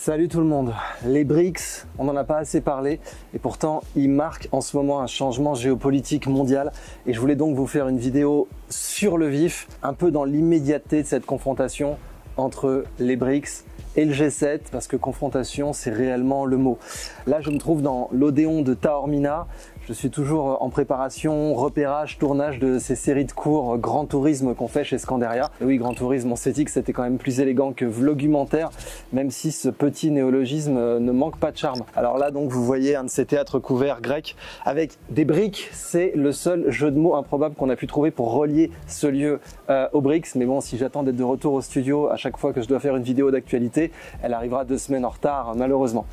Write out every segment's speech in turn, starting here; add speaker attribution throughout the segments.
Speaker 1: Salut tout le monde. Les BRICS, on n'en a pas assez parlé et pourtant ils marquent en ce moment un changement géopolitique mondial et je voulais donc vous faire une vidéo sur le vif, un peu dans l'immédiateté de cette confrontation entre les BRICS et le G7 parce que confrontation c'est réellement le mot. Là je me trouve dans l'Odéon de Taormina. Je suis toujours en préparation, repérage, tournage de ces séries de cours Grand Tourisme qu'on fait chez Scanderia. Et oui, Grand Tourisme, on s'est dit que c'était quand même plus élégant que vlogumentaire, même si ce petit néologisme ne manque pas de charme. Alors là, donc, vous voyez un de ces théâtres couverts grecs avec des briques. C'est le seul jeu de mots improbable qu'on a pu trouver pour relier ce lieu aux BRICS. Mais bon, si j'attends d'être de retour au studio à chaque fois que je dois faire une vidéo d'actualité, elle arrivera 2 semaines en retard, malheureusement.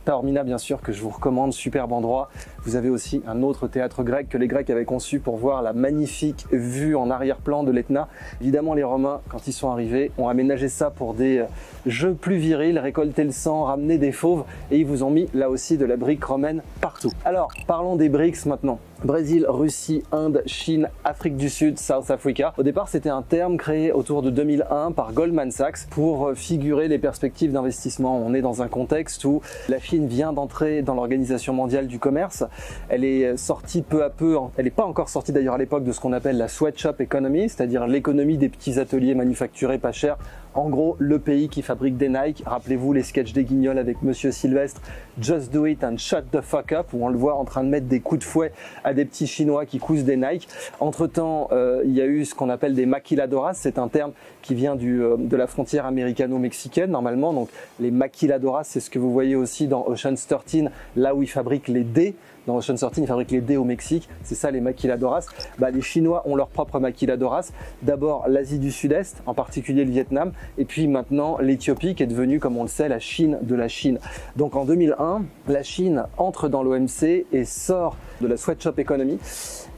Speaker 1: Taormina, bien sûr, que je vous recommande, superbe endroit. Vous avez aussi un autre théâtre grec que les Grecs avaient conçu pour voir la magnifique vue en arrière-plan de l'Etna. Évidemment, les Romains, quand ils sont arrivés, ont aménagé ça pour des jeux plus virils, récolter le sang, ramener des fauves, et ils vous ont mis là aussi de la brique romaine partout. Alors, parlons des BRICS maintenant. Brésil, Russie, Inde, Chine, Afrique du Sud, South Africa. Au départ, c'était un terme créé autour de 2001 par Goldman Sachs pour figurer les perspectives d'investissement. On est dans un contexte où la Chine vient d'entrer dans l'Organisation mondiale du commerce. Elle est sortie peu à peu, elle n'est pas encore sortie d'ailleurs à l'époque de ce qu'on appelle la sweatshop economy, c'est-à-dire l'économie des petits ateliers manufacturés pas chers. En gros, le pays qui fabrique des Nike. Rappelez-vous les sketchs des Guignols avec Monsieur Sylvestre, Just do it and shut the fuck up, où on le voit en train de mettre des coups de fouet à des petits Chinois qui cousent des Nike. Entre-temps, il y a eu ce qu'on appelle des maquiladoras. C'est un terme qui vient de la frontière américano-mexicaine, normalement. Donc, les maquiladoras, c'est ce que vous voyez aussi dans Ocean's 13, là où ils fabriquent les dés. Dans Ocean's 13, ils fabriquent les dés au Mexique. C'est ça, les maquiladoras. Les Chinois ont leur propre maquiladoras. D'abord, l'Asie du Sud-Est, en particulier le Vietnam. Et puis maintenant, l'Éthiopie, qui est devenue, comme on le sait, la Chine de la Chine. Donc en 2001, la Chine entre dans l'OMC et sort de la sweatshop economy.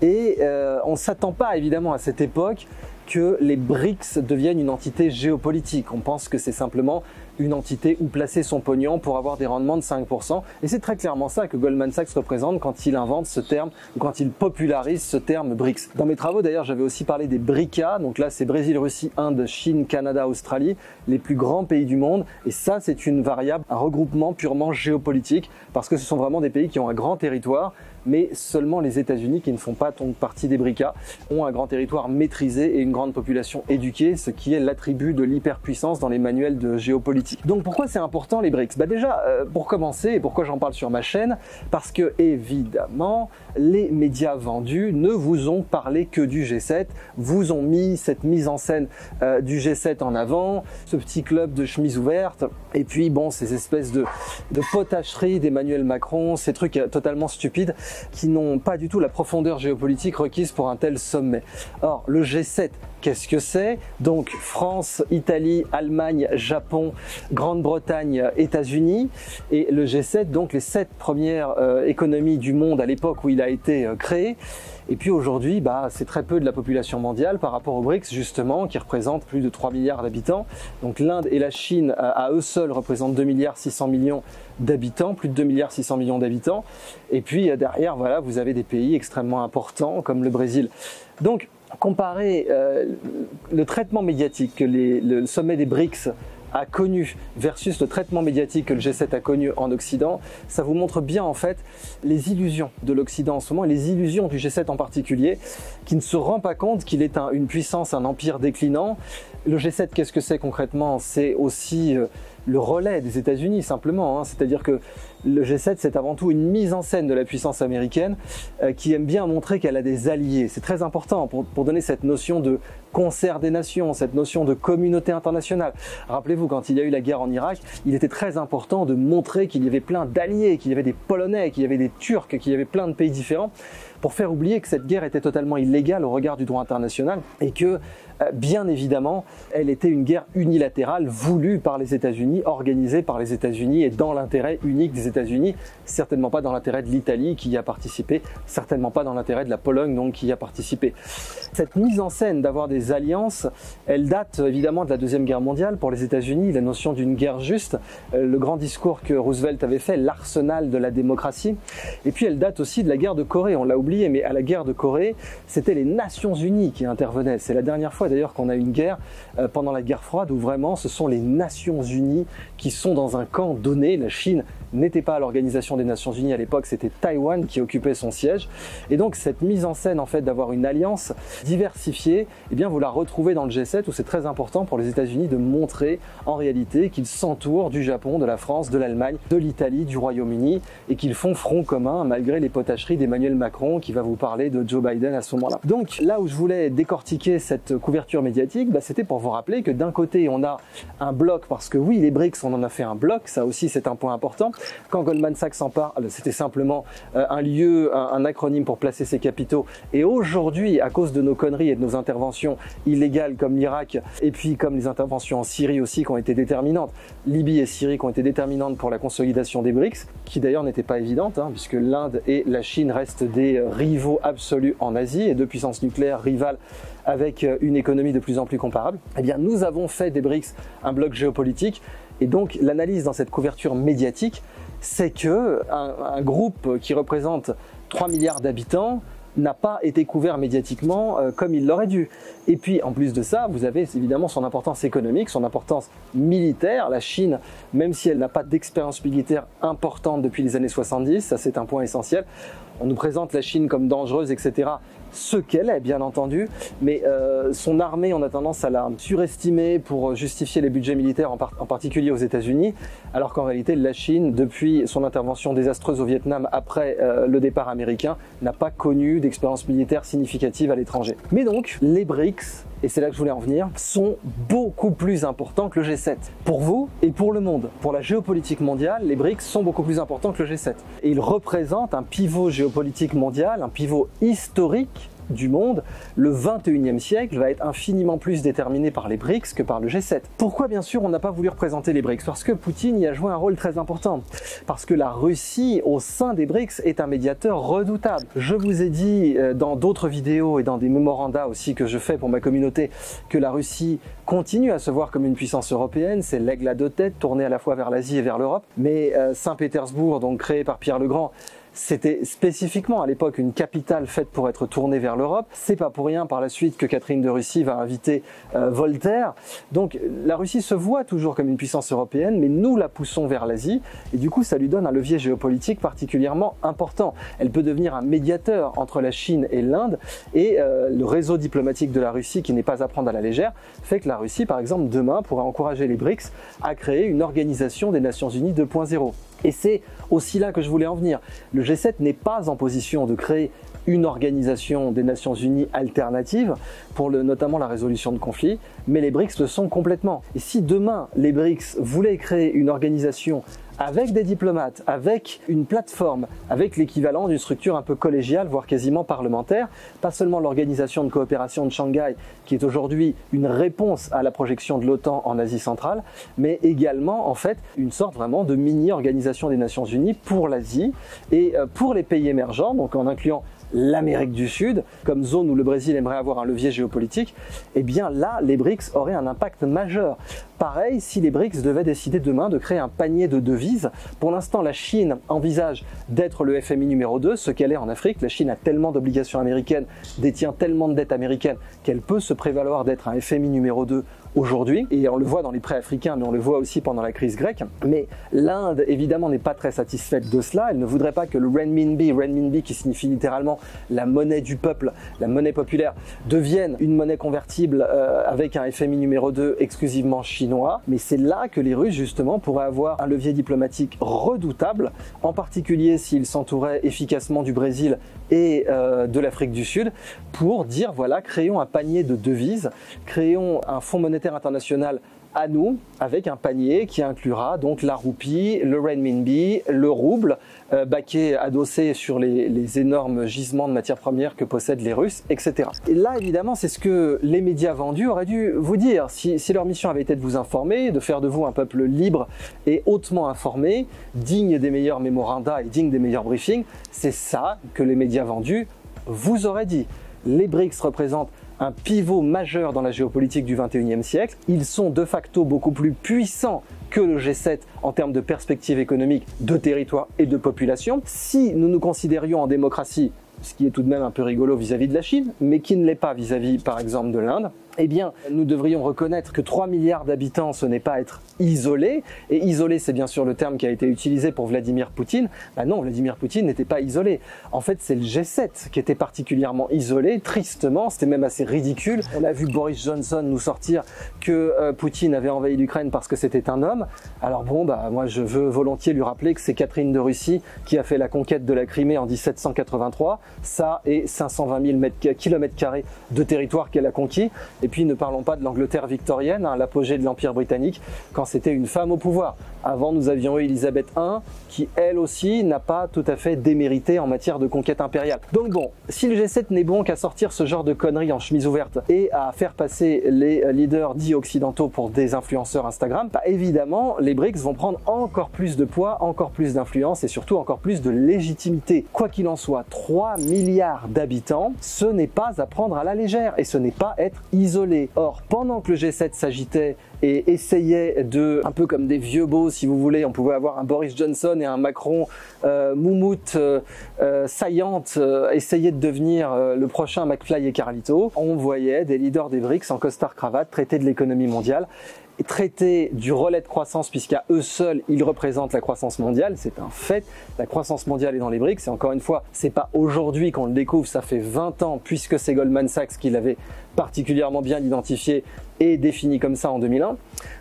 Speaker 1: Et on ne s'attend pas, évidemment, à cette époque, que les BRICS deviennent une entité géopolitique. On pense que c'est simplement une entité où placer son pognon pour avoir des rendements de 5%. Et c'est très clairement ça que Goldman Sachs représente quand il invente ce terme, ou quand il popularise ce terme BRICS. Dans mes travaux d'ailleurs, j'avais aussi parlé des BRICA, donc là c'est Brésil, Russie, Inde, Chine, Canada, Australie, les plus grands pays du monde. Et ça c'est une variable, un regroupement purement géopolitique, parce que ce sont vraiment des pays qui ont un grand territoire, mais seulement les États-Unis, qui ne font pas partie des BRICA, ont un grand territoire maîtrisé et une grande population éduquée, ce qui est l'attribut de l'hyperpuissance dans les manuels de géopolitique. Donc pourquoi c'est important les BRICS? Déjà, pour commencer, et pourquoi j'en parle sur ma chaîne, parce que évidemment, les médias vendus ne vous ont parlé que du G7, vous ont mis cette mise en scène du G7 en avant, ce petit club de chemises ouvertes, et puis bon, ces espèces de potacheries d'Emmanuel Macron, ces trucs totalement stupides, qui n'ont pas du tout la profondeur géopolitique requise pour un tel sommet. Or, le G7, qu'est-ce que c'est? Donc France, Italie, Allemagne, Japon, Grande-Bretagne, États-Unis, et le G7, donc les 7 premières économies du monde à l'époque où il a été créé. Et puis aujourd'hui, c'est très peu de la population mondiale par rapport aux BRICS, justement, qui représentent plus de 3 milliards d'habitants. Donc l'Inde et la Chine, à eux seuls, représentent 2 milliards 600 millions d'habitants, plus de 2 milliards 600 millions d'habitants. Et puis derrière, voilà, vous avez des pays extrêmement importants, comme le Brésil. Donc, comparer le traitement médiatique que le sommet des BRICS a connu versus le traitement médiatique que le G7 a connu en Occident, ça vous montre bien en fait les illusions de l'Occident en ce moment et les illusions du G7 en particulier, qui ne se rend pas compte qu'il est une puissance, un empire déclinant. Le G7, qu'est-ce que c'est concrètement? C'est aussi le relais des États-Unis simplement, c'est-à-dire que le G7 c'est avant tout une mise en scène de la puissance américaine qui aime bien montrer qu'elle a des alliés. C'est très important pour donner cette notion de concert des nations, cette notion de communauté internationale. Rappelez-vous, quand il y a eu la guerre en Irak, il était très important de montrer qu'il y avait plein d'alliés, qu'il y avait des Polonais, qu'il y avait des Turcs, qu'il y avait plein de pays différents, pour faire oublier que cette guerre était totalement illégale au regard du droit international et que, bien évidemment, elle était une guerre unilatérale voulue par les États-Unis, organisée par les États-Unis et dans l'intérêt unique des États-Unis, certainement pas dans l'intérêt de l'Italie qui y a participé, certainement pas dans l'intérêt de la Pologne donc qui y a participé. Cette mise en scène d'avoir des alliances, elle date évidemment de la Deuxième Guerre mondiale pour les États-Unis, la notion d'une guerre juste, le grand discours que Roosevelt avait fait, l'arsenal de la démocratie, et puis elle date aussi de la guerre de Corée, on l'a oublié, mais à la guerre de Corée, c'était les Nations Unies qui intervenaient. C'est la dernière fois d'ailleurs qu'on a une guerre pendant la guerre froide où vraiment ce sont les Nations Unies qui sont dans un camp donné. La Chine n'était pas à l'Organisation des Nations Unies à l'époque, c'était Taïwan qui occupait son siège. Et donc cette mise en scène en fait d'avoir une alliance diversifiée, eh bien vous la retrouvez dans le G7 où c'est très important pour les États-Unis de montrer en réalité qu'ils s'entourent du Japon, de la France, de l'Allemagne, de l'Italie, du Royaume-Uni et qu'ils font front commun malgré les potacheries d'Emmanuel Macron qui va vous parler de Joe Biden à ce moment-là. Donc là où je voulais décortiquer cette couverture médiatique, c'était pour vous rappeler que d'un côté on a un bloc, parce que oui les BRICS on en a fait un bloc, ça aussi c'est un point important. Quand Goldman Sachs en parle, c'était simplement un acronyme pour placer ses capitaux. Et aujourd'hui, à cause de nos conneries et de nos interventions illégales comme l'Irak, et puis comme les interventions en Syrie aussi qui ont été déterminantes, Libye et Syrie qui ont été déterminantes pour la consolidation des BRICS, qui d'ailleurs n'était pas évidente, puisque l'Inde et la Chine restent des rivaux absolus en Asie et deux puissances nucléaires rivales avec une économie de plus en plus comparable. Eh bien, nous avons fait des BRICS un bloc géopolitique. Et donc l'analyse dans cette couverture médiatique, c'est que un groupe qui représente 3 milliards d'habitants n'a pas été couvert médiatiquement comme il l'aurait dû. Et puis en plus de ça, vous avez évidemment son importance économique, son importance militaire. La Chine, même si elle n'a pas d'expérience militaire importante depuis les années 70, ça c'est un point essentiel, on nous présente la Chine comme dangereuse, etc. Ce qu'elle est, bien entendu, mais son armée, on a tendance à la surestimer pour justifier les budgets militaires, en particulier aux États-Unis, alors qu'en réalité, la Chine, depuis son intervention désastreuse au Vietnam après le départ américain, n'a pas connu d'expérience militaire significative à l'étranger. Mais donc, les BRICS, et c'est là que je voulais en venir, sont beaucoup plus importants que le G7. Pour vous et pour le monde. Pour la géopolitique mondiale, les BRICS sont beaucoup plus importants que le G7. Et ils représentent un pivot géopolitique mondial, un pivot historique du monde. Le 21e siècle va être infiniment plus déterminé par les BRICS que par le G7. Pourquoi, bien sûr, on n'a pas voulu représenter les BRICS? Parce que Poutine y a joué un rôle très important. Parce que la Russie, au sein des BRICS, est un médiateur redoutable. Je vous ai dit dans d'autres vidéos et dans des mémorandas aussi que je fais pour ma communauté que la Russie continue à se voir comme une puissance européenne. C'est l'aigle à deux têtes, tourné à la fois vers l'Asie et vers l'Europe. Mais Saint-Pétersbourg, donc créé par Pierre le Grand, c'était spécifiquement à l'époque une capitale faite pour être tournée vers l'Europe. C'est pas pour rien par la suite que Catherine de Russie va inviter Voltaire. Donc la Russie se voit toujours comme une puissance européenne, mais nous la poussons vers l'Asie et du coup ça lui donne un levier géopolitique particulièrement important. Elle peut devenir un médiateur entre la Chine et l'Inde et le réseau diplomatique de la Russie, qui n'est pas à prendre à la légère, fait que la Russie par exemple demain pourra encourager les BRICS à créer une organisation des Nations Unies 2.0. Et c'est aussi là que je voulais en venir. Le G7 n'est pas en position de créer une organisation des Nations Unies alternative pour notamment la résolution de conflits, mais les BRICS le sont complètement. Et si demain les BRICS voulaient créer une organisation avec des diplomates, avec une plateforme, avec l'équivalent d'une structure un peu collégiale, voire quasiment parlementaire, pas seulement l'organisation de coopération de Shanghai, qui est aujourd'hui une réponse à la projection de l'OTAN en Asie centrale, mais également en fait une sorte vraiment de mini-organisation des Nations Unies pour l'Asie et pour les pays émergents, donc en incluant l'Amérique du Sud, comme zone où le Brésil aimerait avoir un levier géopolitique, eh bien là, les BRICS auraient un impact majeur. Pareil, si les BRICS devaient décider demain de créer un panier de devises. Pour l'instant, la Chine envisage d'être le FMI numéro 2, ce qu'elle est en Afrique. La Chine a tellement d'obligations américaines, détient tellement de dettes américaines, qu'elle peut se prévaloir d'être un FMI numéro 2 aujourd'hui, et on le voit dans les prêts africains, mais on le voit aussi pendant la crise grecque. Mais l'Inde, évidemment, n'est pas très satisfaite de cela. Elle ne voudrait pas que le renminbi qui signifie littéralement la monnaie du peuple, la monnaie populaire, devienne une monnaie convertible avec un FMI numéro 2 exclusivement chinois. Mais c'est là que les Russes, justement, pourraient avoir un levier diplomatique redoutable, en particulier s'ils s'entouraient efficacement du Brésil et de l'Afrique du Sud, pour dire, voilà, créons un panier de devises, créons un fonds monétaire international à nous, avec un panier qui inclura donc la roupie, le renminbi, le rouble, baqué, adossé sur les énormes gisements de matières premières que possèdent les Russes, etc. Et là, évidemment, c'est ce que les médias vendus auraient dû vous dire. Si leur mission avait été de vous informer, de faire de vous un peuple libre et hautement informé, digne des meilleurs mémorandas et digne des meilleurs briefings, c'est ça que les médias vendus vous auraient dit. Les BRICS représentent un pivot majeur dans la géopolitique du 21e siècle. Ils sont de facto beaucoup plus puissants que le G7 en termes de perspectives économiques, de territoire et de population. Si nous nous considérions en démocratie, ce qui est tout de même un peu rigolo vis-à-vis de la Chine, mais qui ne l'est pas vis-à-vis par exemple de l'Inde, eh bien, nous devrions reconnaître que 3 milliards d'habitants, ce n'est pas être isolé. Et isolé, c'est bien sûr le terme qui a été utilisé pour Vladimir Poutine. Ben non, Vladimir Poutine n'était pas isolé. En fait, c'est le G7 qui était particulièrement isolé, tristement. C'était même assez ridicule. On a vu Boris Johnson nous sortir que Poutine avait envahi l'Ukraine parce que c'était un homme. Alors bon, bah, moi, je veux volontiers lui rappeler que c'est Catherine de Russie qui a fait la conquête de la Crimée en 1783. Ça et 520 000 km² de territoire qu'elle a conquis. Et puis ne parlons pas de l'Angleterre victorienne, hein, l'apogée de l'Empire britannique, quand c'était une femme au pouvoir. Avant, nous avions eu Elisabeth I, qui elle aussi n'a pas tout à fait démérité en matière de conquête impériale. Donc bon, si le G7 n'est bon qu'à sortir ce genre de conneries en chemise ouverte et à faire passer les leaders dits occidentaux pour des influenceurs Instagram, bah évidemment, les BRICS vont prendre encore plus de poids, encore plus d'influence et surtout encore plus de légitimité. Quoi qu'il en soit, 3 milliards d'habitants, ce n'est pas à prendre à la légère et ce n'est pas être isolé. Or, pendant que le G7 s'agitait et essayait de, un peu comme des vieux beaux si vous voulez, on pouvait avoir un Boris Johnson et un Macron moumoute, saillante, essayer de devenir le prochain McFly et Carlito, on voyait des leaders des BRICS en costard-cravate traiter de l'économie mondiale et traiter du relais de croissance, puisqu'à eux seuls, ils représentent la croissance mondiale. C'est un fait. La croissance mondiale est dans les BRICS. Et encore une fois, c'est pas aujourd'hui qu'on le découvre, ça fait 20 ans, puisque c'est Goldman Sachs qui l'avait particulièrement bien identifié et défini comme ça en 2001.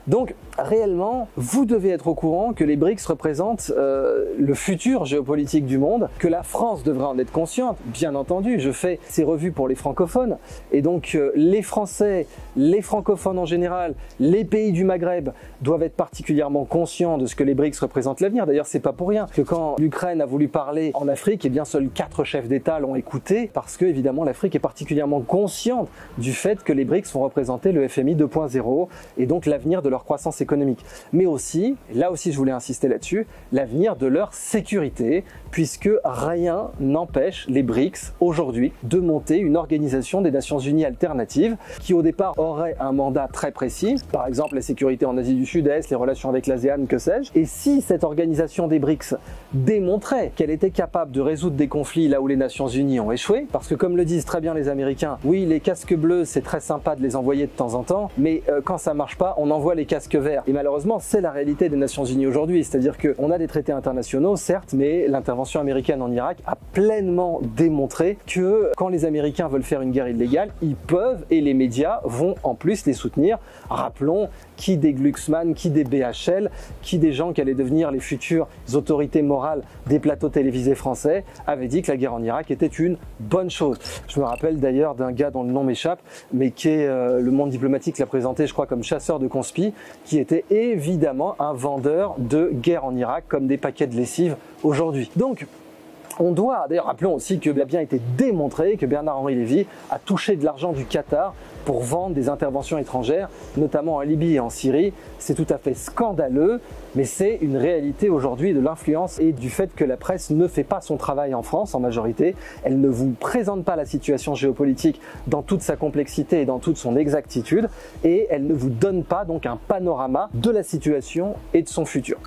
Speaker 1: Donc, réellement, vous devez être au courant que les BRICS représentent le futur géopolitique du monde, que la France devrait en être consciente. Bien entendu, je fais ces revues pour les francophones. Et donc, les Français, les francophones en général, les pays du Maghreb doivent être particulièrement conscients de ce que les BRICS représentent l'avenir. D'ailleurs, c'est pas pour rien que quand l'Ukraine a voulu parler en Afrique, eh bien, seuls 4 chefs d'État l'ont écouté parce que, évidemment, l'Afrique est particulièrement consciente du fait que les BRICS vont représenter le FMI 2.0 et donc l'avenir de leur croissance économique. Mais aussi, et là aussi je voulais insister là-dessus, l'avenir de leur sécurité, puisque rien n'empêche les BRICS aujourd'hui de monter une organisation des Nations Unies alternative qui au départ aurait un mandat très précis, par exemple la sécurité en Asie du Sud-Est, les relations avec l'ASEAN, que sais-je. Et si cette organisation des BRICS démontrait qu'elle était capable de résoudre des conflits là où les Nations Unies ont échoué, parce que comme le disent très bien les Américains, oui, les casques bleus, c'est très sympa de les envoyer de temps en temps, mais quand ça marche pas, on envoie les casques verts. Et malheureusement, c'est la réalité des Nations Unies aujourd'hui, c'est-à-dire qu'on a des traités internationaux, certes, mais l'intervention américaine en Irak a pleinement démontré que quand les Américains veulent faire une guerre illégale, ils peuvent, et les médias vont en plus les soutenir. Rappelons qui des Glucksmann, qui des BHL, qui des gens qui allaient devenir les futures autorités morales des plateaux télévisés français, avaient dit que la guerre en Irak était une bonne chose. Je me rappelle d'ailleurs d'un gars dont le nom m'échappe, mais qui est, le monde diplomatique l'a présenté, je crois, comme chasseur de conspi, qui était évidemment un vendeur de guerre en Irak, comme des paquets de lessive aujourd'hui. Donc, on doit, d'ailleurs, rappelons aussi que il a bien été démontré que Bernard-Henri Lévy a touché de l'argent du Qatar pour vendre des interventions étrangères, notamment en Libye et en Syrie. C'est tout à fait scandaleux, mais c'est une réalité aujourd'hui de l'influence et du fait que la presse ne fait pas son travail en France en majorité. Elle ne vous présente pas la situation géopolitique dans toute sa complexité et dans toute son exactitude, et elle ne vous donne pas donc un panorama de la situation et de son futur.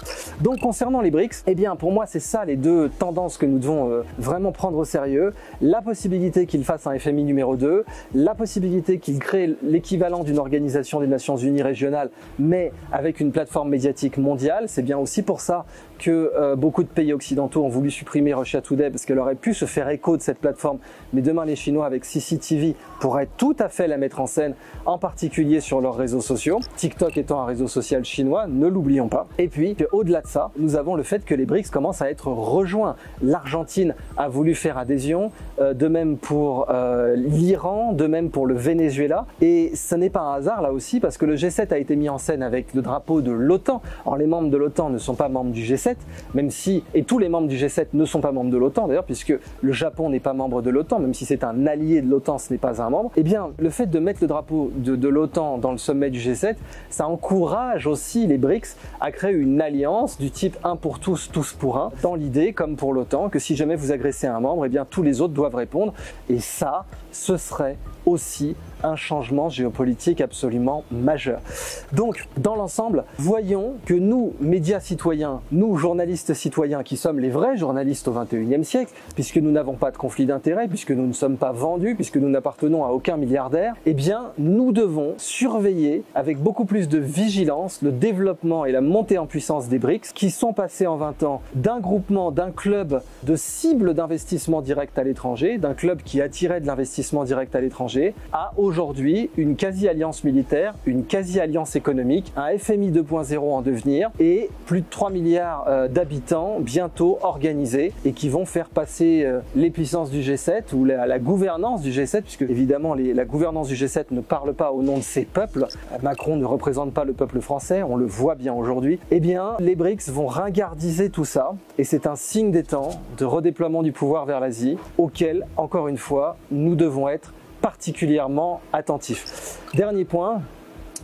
Speaker 1: Donc concernant les BRICS, eh bien pour moi c'est ça les deux tendances que nous devons vraiment prendre au sérieux. La possibilité qu'ils fassent un FMI numéro 2, la possibilité qu'ils créent l'équivalent d'une organisation des Nations Unies régionale, mais avec une plateforme médiatique mondiale. C'est bien aussi pour ça que beaucoup de pays occidentaux ont voulu supprimer Russia Today, parce qu'elle aurait pu se faire écho de cette plateforme, mais demain les Chinois avec CCTV pourraient tout à fait la mettre en scène, en particulier sur leurs réseaux sociaux, TikTok étant un réseau social chinois, ne l'oublions pas. Et puis au-delà de ça, nous avons le fait que les BRICS commencent à être rejoints. L'Argentine a voulu faire adhésion, de même pour l'Iran, de même pour le Venezuela, et ce n'est pas un hasard là aussi, parce que le G7 a été mis en scène avec le drapeau de l'OTAN. Alors les membres de l'OTAN ne sont pas membres du G7, même si, et tous les membres du G7 ne sont pas membres de l'OTAN d'ailleurs, puisque le Japon n'est pas membre de l'OTAN, même si c'est un allié de l'OTAN, ce n'est pas un membre. Eh bien, le fait de mettre le drapeau de l'OTAN dans le sommet du G7, ça encourage aussi les BRICS à créer une alliance du type un pour tous, tous pour un, dans l'idée, comme pour l'OTAN, que si jamais vous agressez un membre, eh bien tous les autres doivent répondre. Et ça, ce serait aussi un changement géopolitique absolument majeur. Donc, dans l'ensemble, voyons que nous, médias citoyens, nous, journalistes citoyens, qui sommes les vrais journalistes au XXIe siècle, puisque nous n'avons pas de conflit d'intérêts, puisque nous ne sommes pas vendus, puisque nous n'appartenons à aucun milliardaire, eh bien, nous devons surveiller avec beaucoup plus de vigilance le développement et la montée en puissance des BRICS, qui sont passés en 20 ans d'un groupement, d'un club de cible d'investissement direct à l'étranger, d'un club qui attirait de l'investissement direct à l'étranger, à aujourd'hui une quasi-alliance militaire, une quasi-alliance économique, un FMI 2.0 en devenir et plus de 3 milliards d'habitants bientôt organisés et qui vont faire passer les puissances du G7 ou la gouvernance du G7, puisque évidemment la gouvernance du G7 ne parle pas au nom de ces peuples. Macron ne représente pas le peuple français, on le voit bien aujourd'hui. Eh bien, les BRICS vont ringardiser tout ça et c'est un signe des temps de redéploiement du pouvoir vers l'Asie auquel, encore une fois, nous devons être particulièrement attentif. Dernier point,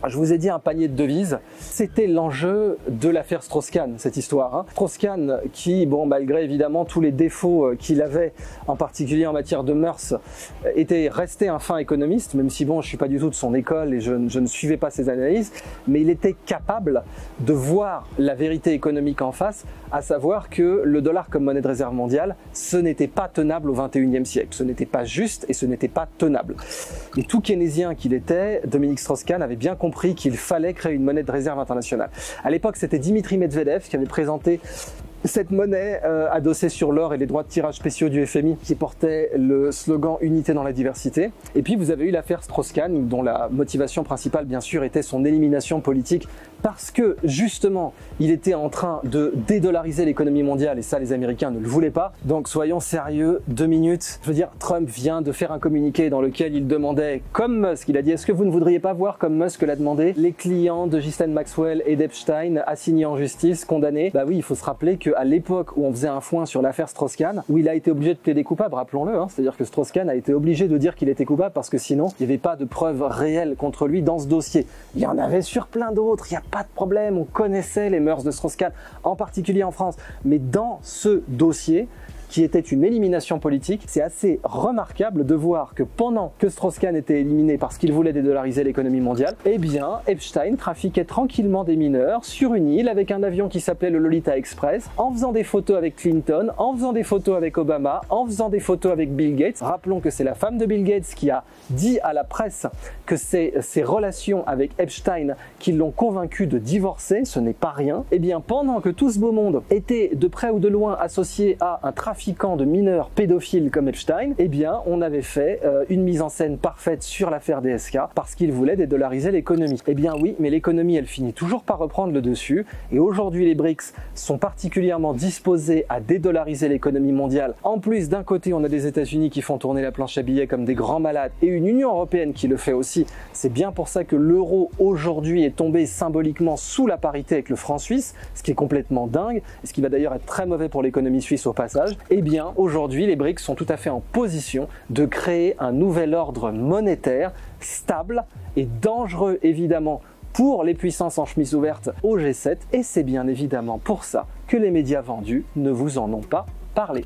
Speaker 1: je vous ai dit un panier de devises, c'était l'enjeu de l'affaire Strauss-Kahn, cette histoire. Strauss-Kahn qui, bon, malgré évidemment tous les défauts qu'il avait, en particulier en matière de mœurs, était resté un fin économiste, même si bon, je suis pas du tout de son école et je ne suivais pas ses analyses, mais il était capable de voir la vérité économique en face, à savoir que le dollar comme monnaie de réserve mondiale, ce n'était pas tenable au XXIe siècle, ce n'était pas juste et ce n'était pas tenable. Et tout keynésien qu'il était, Dominique Strauss-Kahn avait bien compris qu'il fallait créer une monnaie de réserve internationale. À l'époque, c'était Dimitri Medvedev qui avait présenté cette monnaie adossée sur l'or et les droits de tirage spéciaux du FMI qui portait le slogan « Unité dans la diversité ». Et puis vous avez eu l'affaire Strauss-Kahn dont la motivation principale bien sûr était son élimination politique parce que justement il était en train de dédollariser l'économie mondiale et ça les Américains ne le voulaient pas. Donc soyons sérieux, 2 minutes. Je veux dire, Trump vient de faire un communiqué dans lequel il demandait, comme Musk, il a dit « Est-ce que vous ne voudriez pas voir comme Musk l'a demandé les clients de Ghislaine Maxwell et d'Epstein assignés en justice, condamnés ?» Bah oui, il faut se rappeler qu'à l'époque où on faisait un foin sur l'affaire Strauss-Kahn, où il a été obligé de plaider coupable, rappelons-le, c'est-à-dire que Strauss-Kahn a été obligé de dire qu'il était coupable parce que sinon il n'y avait pas de preuves réelles contre lui dans ce dossier. Il y en avait sur plein d'autres, il n'y a pas de problème, on connaissait les mœurs de Strauss-Kahn, en particulier en France, mais dans ce dossier, qui était une élimination politique, c'est assez remarquable de voir que pendant que Strauss-Kahn était éliminé parce qu'il voulait dédollariser l'économie mondiale, eh bien Epstein trafiquait tranquillement des mineurs sur une île avec un avion qui s'appelait le Lolita Express, en faisant des photos avec Clinton, en faisant des photos avec Obama, en faisant des photos avec Bill Gates. Rappelons que c'est la femme de Bill Gates qui a dit à la presse que c'est ses relations avec Epstein qui l'ont convaincu de divorcer, ce n'est pas rien. Eh bien pendant que tout ce beau monde était de près ou de loin associé à un trafiquant de mineurs pédophiles comme Epstein, eh bien on avait fait une mise en scène parfaite sur l'affaire DSK parce qu'il voulait dédollariser l'économie. Eh bien oui, mais l'économie elle finit toujours par reprendre le dessus et aujourd'hui les BRICS sont particulièrement disposés à dédollariser l'économie mondiale. En plus d'un côté on a des États-Unis qui font tourner la planche à billets comme des grands malades et une Union européenne qui le fait aussi. C'est bien pour ça que l'euro aujourd'hui est tombé symboliquement sous la parité avec le franc suisse, ce qui est complètement dingue et ce qui va d'ailleurs être très mauvais pour l'économie suisse au passage. Eh bien, aujourd'hui, les BRICS sont tout à fait en position de créer un nouvel ordre monétaire stable et dangereux, évidemment, pour les puissances en chemise ouverte au G7. Et c'est bien évidemment pour ça que les médias vendus ne vous en ont pas parlé.